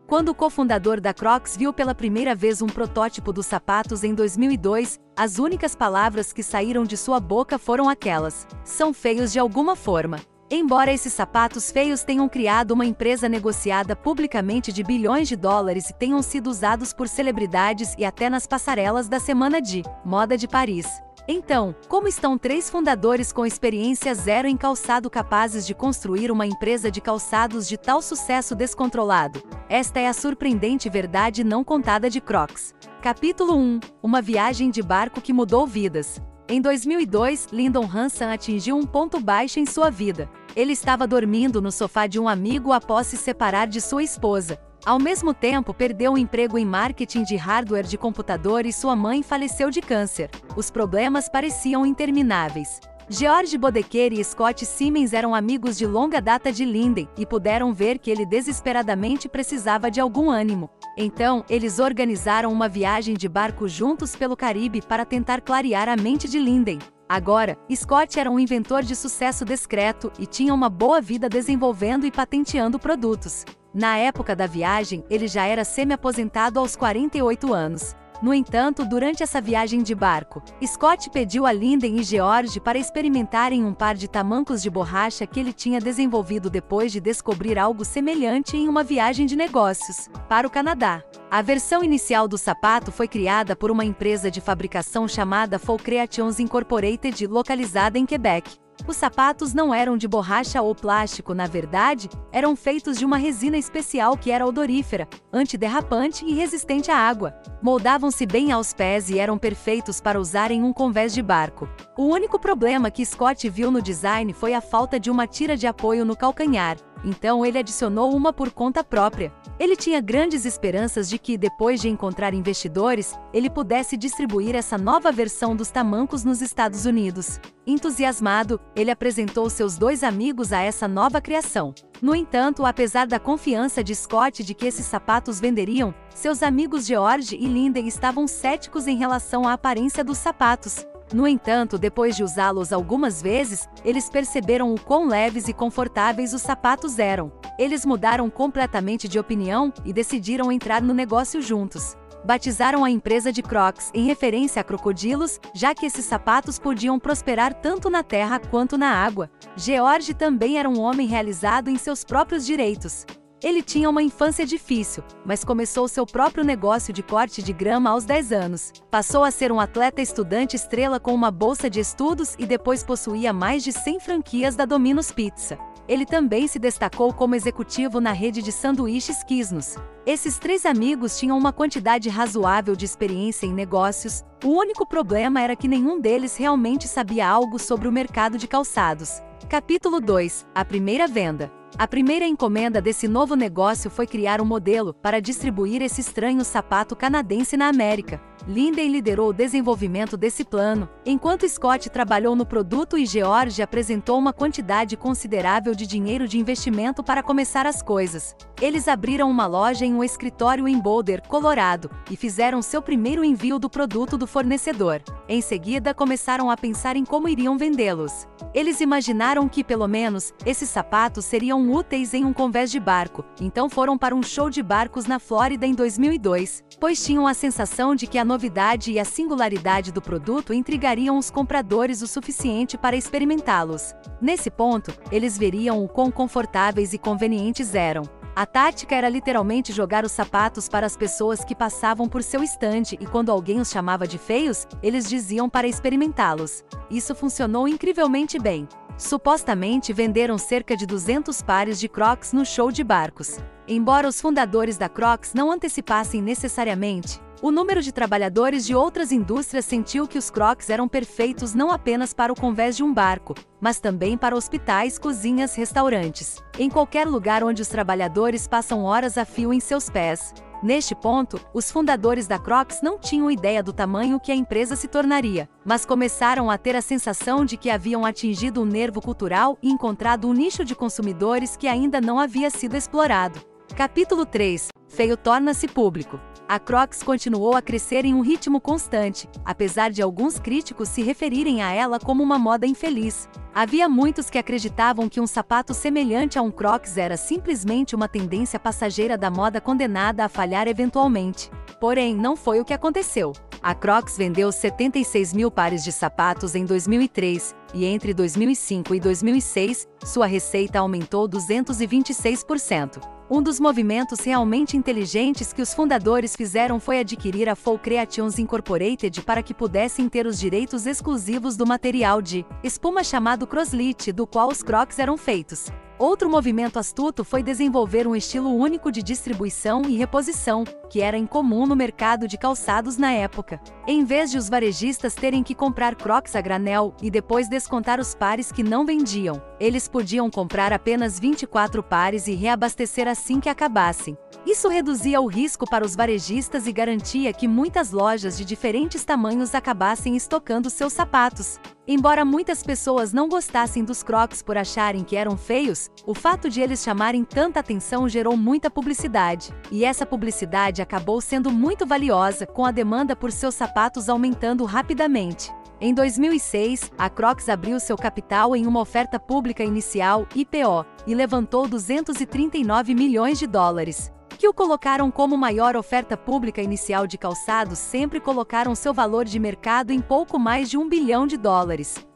Quando o cofundador da Crocs viu pela primeira vez um protótipo dos sapatos em 2002, as únicas palavras que saíram de sua boca foram aquelas: "São feios de alguma forma." Embora esses sapatos feios tenham criado uma empresa negociada publicamente de bilhões de dólares e tenham sido usados por celebridades e até nas passarelas da Semana de Moda de Paris. Então, como estão 3 fundadores com experiência zero em calçado capazes de construir uma empresa de calçados de tal sucesso descontrolado? Esta é a surpreendente verdade não contada de Crocs. Capítulo 1. Uma viagem de barco que mudou vidas. Em 2002, Lyndon Hanson atingiu um ponto baixo em sua vida. Ele estava dormindo no sofá de um amigo após se separar de sua esposa. Ao mesmo tempo, perdeu o emprego em marketing de hardware de computador e sua mãe faleceu de câncer. Os problemas pareciam intermináveis. George Bodeker e Scott Siemens eram amigos de longa data de Lyndon e puderam ver que ele desesperadamente precisava de algum ânimo. Então, eles organizaram uma viagem de barco juntos pelo Caribe para tentar clarear a mente de Lyndon. Agora, Scott era um inventor de sucesso discreto e tinha uma boa vida desenvolvendo e patenteando produtos. Na época da viagem, ele já era semi-aposentado aos 48 anos. No entanto, durante essa viagem de barco, Scott pediu a Lyndon e George para experimentarem um par de tamancos de borracha que ele tinha desenvolvido depois de descobrir algo semelhante em uma viagem de negócios para o Canadá. A versão inicial do sapato foi criada por uma empresa de fabricação chamada Full Creations Incorporated, localizada em Quebec. Os sapatos não eram de borracha ou plástico, na verdade, eram feitos de uma resina especial que era odorífera, antiderrapante e resistente à água. Moldavam-se bem aos pés e eram perfeitos para usar em um convés de barco. O único problema que Scott viu no design foi a falta de uma tira de apoio no calcanhar. Então ele adicionou uma por conta própria. Ele tinha grandes esperanças de que, depois de encontrar investidores, ele pudesse distribuir essa nova versão dos tamancos nos Estados Unidos. Entusiasmado, ele apresentou seus 2 amigos a essa nova criação. No entanto, apesar da confiança de Scott de que esses sapatos venderiam, seus amigos George e Lyndon estavam céticos em relação à aparência dos sapatos. No entanto, depois de usá-los algumas vezes, eles perceberam o quão leves e confortáveis os sapatos eram. Eles mudaram completamente de opinião e decidiram entrar no negócio juntos. Batizaram a empresa de Crocs em referência a crocodilos, já que esses sapatos podiam prosperar tanto na terra quanto na água. George também era um homem realizado em seus próprios direitos. Ele tinha uma infância difícil, mas começou seu próprio negócio de corte de grama aos 10 anos. Passou a ser um atleta estudante estrela com uma bolsa de estudos e depois possuía mais de 100 franquias da Domino's Pizza. Ele também se destacou como executivo na rede de sanduíches Quiznos. Esses 3 amigos tinham uma quantidade razoável de experiência em negócios. O único problema era que nenhum deles realmente sabia algo sobre o mercado de calçados. Capítulo 2. A primeira venda. A primeira encomenda desse novo negócio foi criar um modelo para distribuir esse estranho sapato canadense na América. Lyndon liderou o desenvolvimento desse plano, enquanto Scott trabalhou no produto e George apresentou uma quantidade considerável de dinheiro de investimento para começar as coisas. Eles abriram uma loja em um escritório em Boulder, Colorado, e fizeram seu primeiro envio do produto do fornecedor. Em seguida, começaram a pensar em como iriam vendê-los. Eles imaginaram que, pelo menos, esses sapatos seriam úteis em um convés de barco, então foram para um show de barcos na Flórida em 2002, pois tinham a sensação de que a novidade e a singularidade do produto intrigariam os compradores o suficiente para experimentá-los. Nesse ponto, eles veriam o quão confortáveis e convenientes eram. A tática era literalmente jogar os sapatos para as pessoas que passavam por seu estande e quando alguém os chamava de feios, eles diziam para experimentá-los. Isso funcionou incrivelmente bem. Supostamente venderam cerca de 200 pares de Crocs no show de barcos. Embora os fundadores da Crocs não antecipassem necessariamente, o número de trabalhadores de outras indústrias sentiu que os Crocs eram perfeitos não apenas para o convés de um barco, mas também para hospitais, cozinhas, restaurantes. Em qualquer lugar onde os trabalhadores passam horas a fio em seus pés. Neste ponto, os fundadores da Crocs não tinham ideia do tamanho que a empresa se tornaria, mas começaram a ter a sensação de que haviam atingido um nervo cultural e encontrado um nicho de consumidores que ainda não havia sido explorado. Capítulo 3. Feio torna-se público. A Crocs continuou a crescer em um ritmo constante, apesar de alguns críticos se referirem a ela como uma moda infeliz. Havia muitos que acreditavam que um sapato semelhante a um Crocs era simplesmente uma tendência passageira da moda condenada a falhar eventualmente. Porém, não foi o que aconteceu. A Crocs vendeu 76 mil pares de sapatos em 2003, e entre 2005 e 2006, sua receita aumentou 226%. Um dos movimentos realmente inteligentes que os fundadores fizeram foi adquirir a Full Creations Incorporated para que pudessem ter os direitos exclusivos do material de espuma chamado Crosslit, do qual os Crocs eram feitos. Outro movimento astuto foi desenvolver um estilo único de distribuição e reposição, que era incomum no mercado de calçados na época. Em vez de os varejistas terem que comprar Crocs a granel e depois descontar os pares que não vendiam, eles podiam comprar apenas 24 pares e reabastecer assim que acabassem. Isso reduzia o risco para os varejistas e garantia que muitas lojas de diferentes tamanhos acabassem estocando seus sapatos. Embora muitas pessoas não gostassem dos Crocs por acharem que eram feios, o fato de eles chamarem tanta atenção gerou muita publicidade, e essa publicidade acabou sendo muito valiosa, com a demanda por seus sapatos aumentando rapidamente. Em 2006, a Crocs abriu seu capital em uma oferta pública inicial, IPO, e levantou 239 milhões de dólares. Que o colocaram como maior oferta pública inicial de calçados, sempre colocaram seu valor de mercado em pouco mais de $1 bilhão.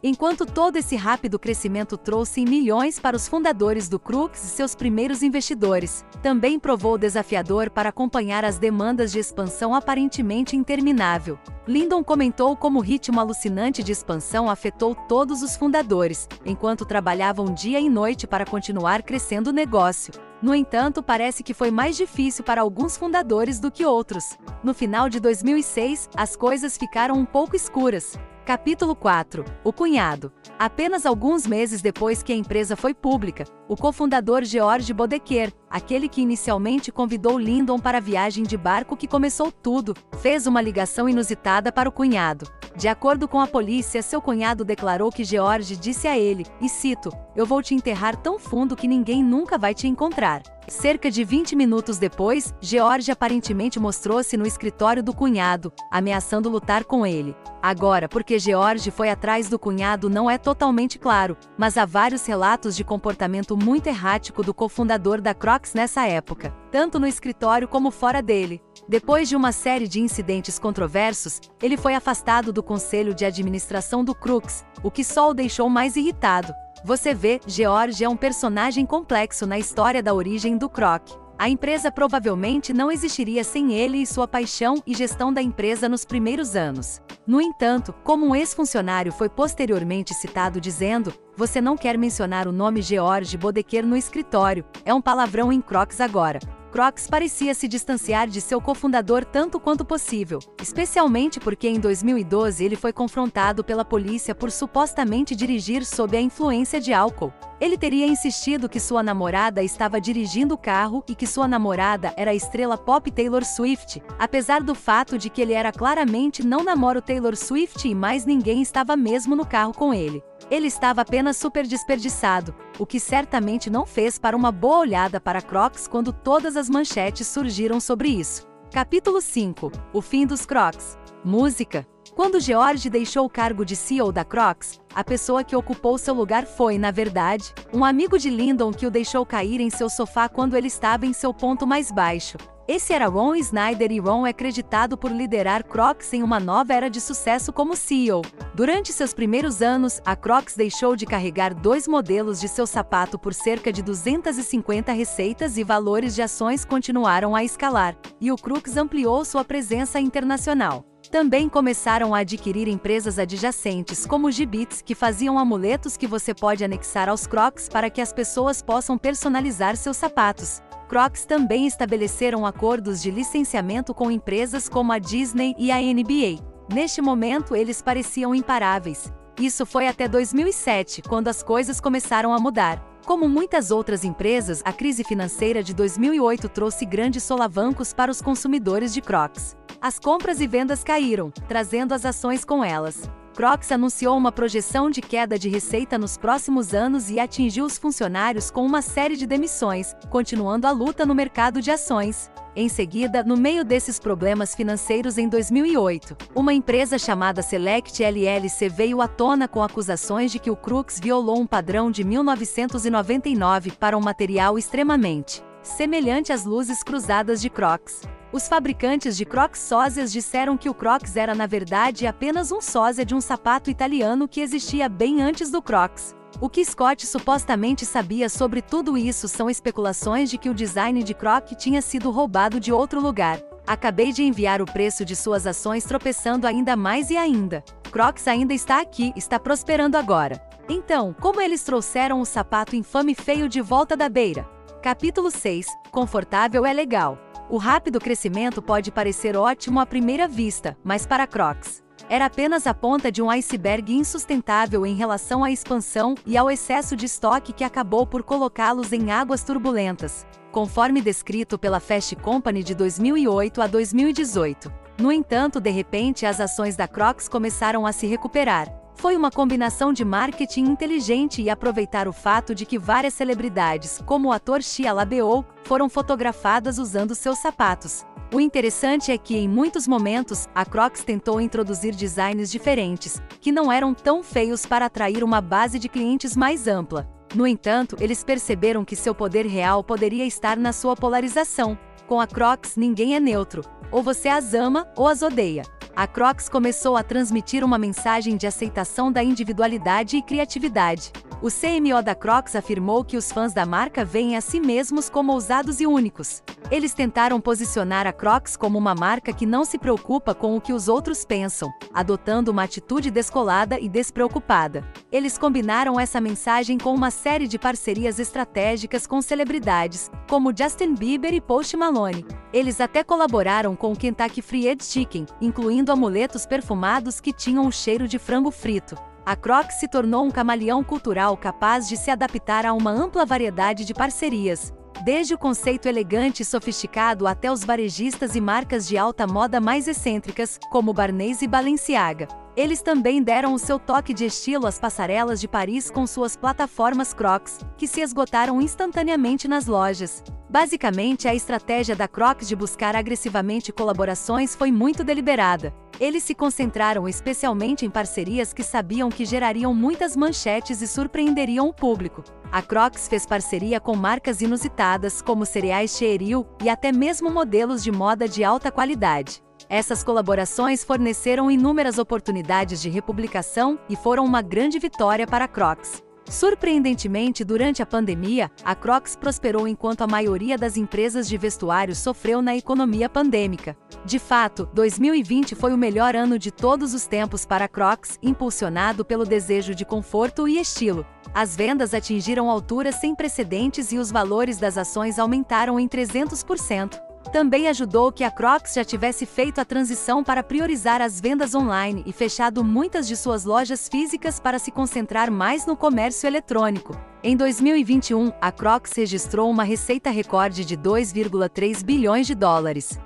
Enquanto todo esse rápido crescimento trouxe em milhões para os fundadores do Crocs e seus primeiros investidores, também provou desafiador para acompanhar as demandas de expansão aparentemente interminável. Lyndon comentou como o ritmo alucinante de expansão afetou todos os fundadores, enquanto trabalhavam dia e noite para continuar crescendo o negócio. No entanto, parece que foi mais difícil para alguns fundadores do que outros. No final de 2006, as coisas ficaram um pouco escuras. Capítulo 4. O cunhado. Apenas alguns meses depois que a empresa foi pública, o cofundador George Bodeker, aquele que inicialmente convidou Lyndon para a viagem de barco que começou tudo, fez uma ligação inusitada para o cunhado. De acordo com a polícia, seu cunhado declarou que George disse a ele, e cito, "Eu vou te enterrar tão fundo que ninguém nunca vai te encontrar." Cerca de 20 minutos depois, George aparentemente mostrou-se no escritório do cunhado, ameaçando lutar com ele. Agora, porque George foi atrás do cunhado não é totalmente claro, mas há vários relatos de comportamento muito errático do cofundador da Crocs nessa época, tanto no escritório como fora dele. Depois de uma série de incidentes controversos, ele foi afastado do conselho de administração do Crocs, o que só o deixou mais irritado. Você vê, George é um personagem complexo na história da origem do Croc. A empresa provavelmente não existiria sem ele e sua paixão e gestão da empresa nos primeiros anos. No entanto, como um ex-funcionário foi posteriormente citado dizendo, "Você não quer mencionar o nome George Bodeker no escritório, é um palavrão em Crocs agora." Crocs parecia se distanciar de seu cofundador tanto quanto possível, especialmente porque em 2012 ele foi confrontado pela polícia por supostamente dirigir sob a influência de álcool. Ele teria insistido que sua namorada estava dirigindo o carro e que sua namorada era a estrela pop Taylor Swift, apesar do fato de que ele era claramente não namoro Taylor Swift e mais ninguém estava mesmo no carro com ele. Ele estava apenas super desperdiçado, o que certamente não fez para uma boa olhada para Crocs quando todas as manchetes surgiram sobre isso. Capítulo 5. O fim dos Crocs. Música. Quando George deixou o cargo de CEO da Crocs, a pessoa que ocupou seu lugar foi, na verdade, um amigo de Lyndon que o deixou cair em seu sofá quando ele estava em seu ponto mais baixo. Esse era Ron Snyder e Ron é creditado por liderar Crocs em uma nova era de sucesso como CEO. Durante seus primeiros anos, a Crocs deixou de carregar 2 modelos de seu sapato por cerca de 250 receitas e valores de ações continuaram a escalar, e o Crocs ampliou sua presença internacional. Também começaram a adquirir empresas adjacentes como Jibbitz, que faziam amuletos que você pode anexar aos Crocs para que as pessoas possam personalizar seus sapatos. Crocs também estabeleceram acordos de licenciamento com empresas como a Disney e a NBA. Neste momento, eles pareciam imparáveis. Isso foi até 2007, quando as coisas começaram a mudar. Como muitas outras empresas, a crise financeira de 2008 trouxe grandes solavancos para os consumidores de Crocs. As compras e vendas caíram, trazendo as ações com elas. Crocs anunciou uma projeção de queda de receita nos próximos anos e atingiu os funcionários com uma série de demissões, continuando a luta no mercado de ações. Em seguida, no meio desses problemas financeiros em 2008, uma empresa chamada Select LLC veio à tona com acusações de que o Crocs violou um padrão de 1999 para um material extremamente semelhante às luzes cruzadas de Crocs. Os fabricantes de Crocs sósias disseram que o Crocs era na verdade apenas um sósia de um sapato italiano que existia bem antes do Crocs. O que Scott supostamente sabia sobre tudo isso são especulações de que o design de Croc tinha sido roubado de outro lugar. Acabei de enviar o preço de suas ações tropeçando ainda mais e ainda. Crocs ainda está aqui, está prosperando agora. Então, como eles trouxeram o sapato infame feio de volta da beira? Capítulo 6. Confortável é legal. O rápido crescimento pode parecer ótimo à primeira vista, mas para Crocs era apenas a ponta de um iceberg insustentável em relação à expansão e ao excesso de estoque que acabou por colocá-los em águas turbulentas, conforme descrito pela Fast Company de 2008 a 2018. No entanto, de repente as ações da Crocs começaram a se recuperar. Foi uma combinação de marketing inteligente e aproveitar o fato de que várias celebridades, como o ator Shia LaBeouf, foram fotografadas usando seus sapatos. O interessante é que, em muitos momentos, a Crocs tentou introduzir designs diferentes, que não eram tão feios para atrair uma base de clientes mais ampla. No entanto, eles perceberam que seu poder real poderia estar na sua polarização. Com a Crocs, ninguém é neutro. Ou você as ama ou as odeia. A Crocs começou a transmitir uma mensagem de aceitação da individualidade e criatividade. O CMO da Crocs afirmou que os fãs da marca veem a si mesmos como ousados e únicos. Eles tentaram posicionar a Crocs como uma marca que não se preocupa com o que os outros pensam, adotando uma atitude descolada e despreocupada. Eles combinaram essa mensagem com uma série de parcerias estratégicas com celebridades, como Justin Bieber e Post Malone. Eles até colaboraram com o Kentucky Fried Chicken, incluindo amuletos perfumados que tinham o cheiro de frango frito. A Crocs se tornou um camaleão cultural capaz de se adaptar a uma ampla variedade de parcerias, desde o conceito elegante e sofisticado até os varejistas e marcas de alta moda mais excêntricas, como Barneys e Balenciaga. Eles também deram o seu toque de estilo às passarelas de Paris com suas plataformas Crocs, que se esgotaram instantaneamente nas lojas. Basicamente, a estratégia da Crocs de buscar agressivamente colaborações foi muito deliberada. Eles se concentraram especialmente em parcerias que sabiam que gerariam muitas manchetes e surpreenderiam o público. A Crocs fez parceria com marcas inusitadas como cereais Cheeriu e até mesmo modelos de moda de alta qualidade. Essas colaborações forneceram inúmeras oportunidades de republicação e foram uma grande vitória para a Crocs. Surpreendentemente, durante a pandemia, a Crocs prosperou enquanto a maioria das empresas de vestuário sofreu na economia pandêmica. De fato, 2020 foi o melhor ano de todos os tempos para a Crocs, impulsionado pelo desejo de conforto e estilo. As vendas atingiram alturas sem precedentes e os valores das ações aumentaram em 300%. Também ajudou que a Crocs já tivesse feito a transição para priorizar as vendas online e fechado muitas de suas lojas físicas para se concentrar mais no comércio eletrônico. Em 2021, a Crocs registrou uma receita recorde de 2,3 bilhões de dólares.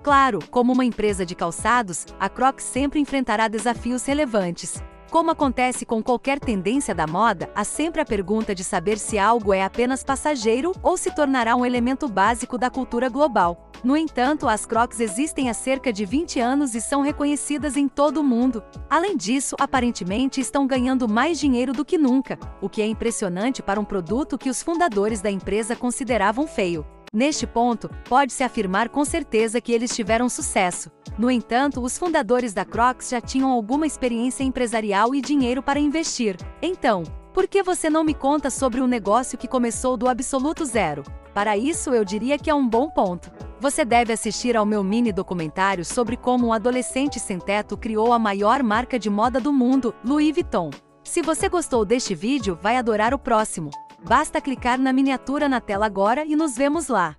Claro, como uma empresa de calçados, a Crocs sempre enfrentará desafios relevantes. Como acontece com qualquer tendência da moda, há sempre a pergunta de saber se algo é apenas passageiro ou se tornará um elemento básico da cultura global. No entanto, as Crocs existem há cerca de 20 anos e são reconhecidas em todo o mundo. Além disso, aparentemente estão ganhando mais dinheiro do que nunca, o que é impressionante para um produto que os fundadores da empresa consideravam feio. Neste ponto, pode-se afirmar com certeza que eles tiveram sucesso. No entanto, os fundadores da Crocs já tinham alguma experiência empresarial e dinheiro para investir. Então, por que você não me conta sobre um negócio que começou do absoluto zero? Para isso, eu diria que é um bom ponto. Você deve assistir ao meu mini documentário sobre como um adolescente sem teto criou a maior marca de moda do mundo, Louis Vuitton. Se você gostou deste vídeo, vai adorar o próximo. Basta clicar na miniatura na tela agora e nos vemos lá!